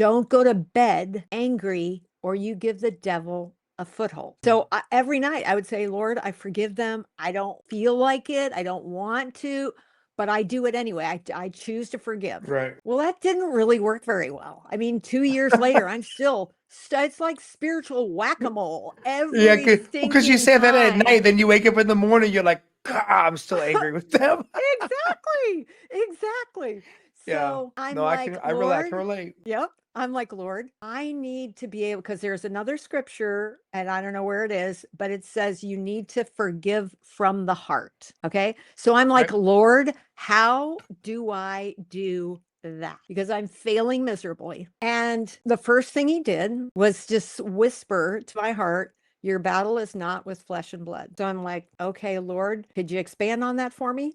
don't go to bed angry or you give the devil a foothold. So every night I would say, Lord, I forgive them. I don't feel like it. I don't want to, but I do it anyway. I choose to forgive. Right. Well, that didn't really work very well. I mean, 2 years later, I'm still, it's like spiritual whack-a-mole Yeah, every because you stinking say that at night, time. then you wake up in the morning, you're like, "God, I'm still angry with them." Exactly. Exactly. Yeah. So I'm No, like, I Lord, can relate. yep. I'm like, Lord, I need to be able, because there's another scripture and I don't know where it is, but it says you need to forgive from the heart. Okay. So I'm like, Right. Lord, how do I do that? Because I'm failing miserably. And the first thing he did was just whisper to my heart, your battle is not with flesh and blood. So I'm like, okay, Lord, could you expand on that for me?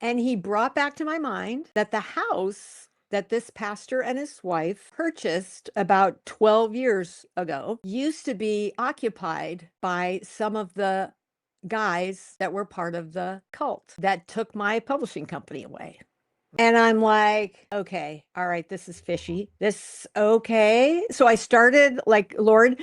And he brought back to my mind that the house that this pastor and his wife purchased about 12 years ago used to be occupied by some of the guys that were part of the cult that took my publishing company away. And I'm like, okay, all right, this is fishy. This, okay. So I started like, Lord,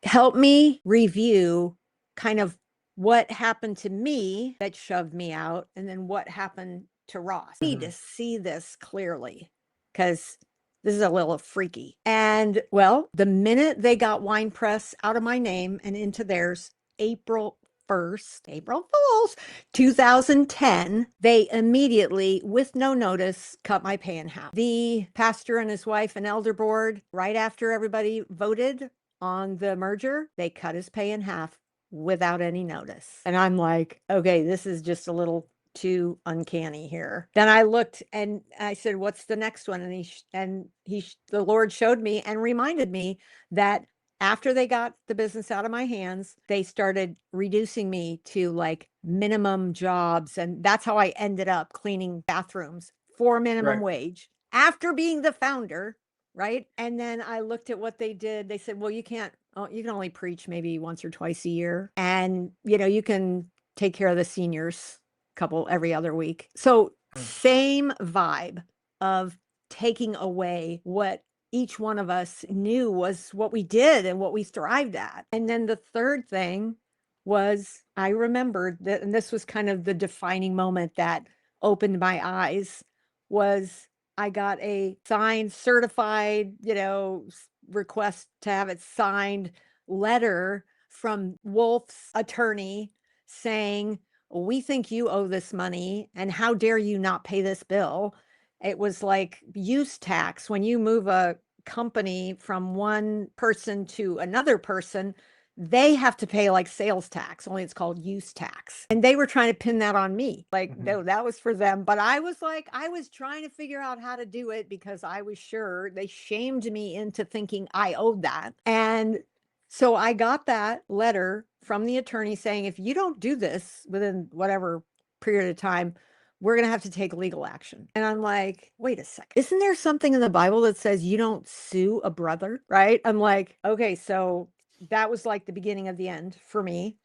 help me review kind of what happened to me that shoved me out and then what happened to Ross. I need to see this clearly because this is a little freaky. And well, the minute they got Wine Press out of my name and into theirs, April 1st, April Fools, 2010, they immediately, with no notice, cut my pay in half. The pastor and his wife and elder board, right after everybody voted on the merger, they cut his pay in half without any notice. And I'm like, okay, this is just a little too uncanny here. Then I looked and I said, what's the next one? And the Lord showed me and reminded me that after they got the business out of my hands, they started reducing me to like minimum jobs. And that's how I ended up cleaning bathrooms for minimum Right. wage after being the founder. Right. And then I looked at what they did. They said, well, you can't, oh, you can only preach maybe once or twice a year. And, you can take care of the seniors couple every other week. So same vibe of taking away what each one of us knew was what we did and what we thrived at. And then the third thing was I remembered that, and this was kind of the defining moment that opened my eyes, was I got a signed, certified, request to have it signed letter from Wolf's attorney saying, we think you owe this money and how dare you not pay this bill. It was like use tax. When you move a company from one person to another person, they have to pay like sales tax, only it's called use tax. And they were trying to pin that on me. Like, no, that was for them. But I was like, I was trying to figure out how to do it because I was sure they shamed me into thinking I owed that. And so I got that letter from the attorney saying, if you don't do this within whatever period of time, we're going to have to take legal action. And I'm like, wait a second. Isn't there something in the Bible that says you don't sue a brother? Right. I'm like, okay, so that was like the beginning of the end for me.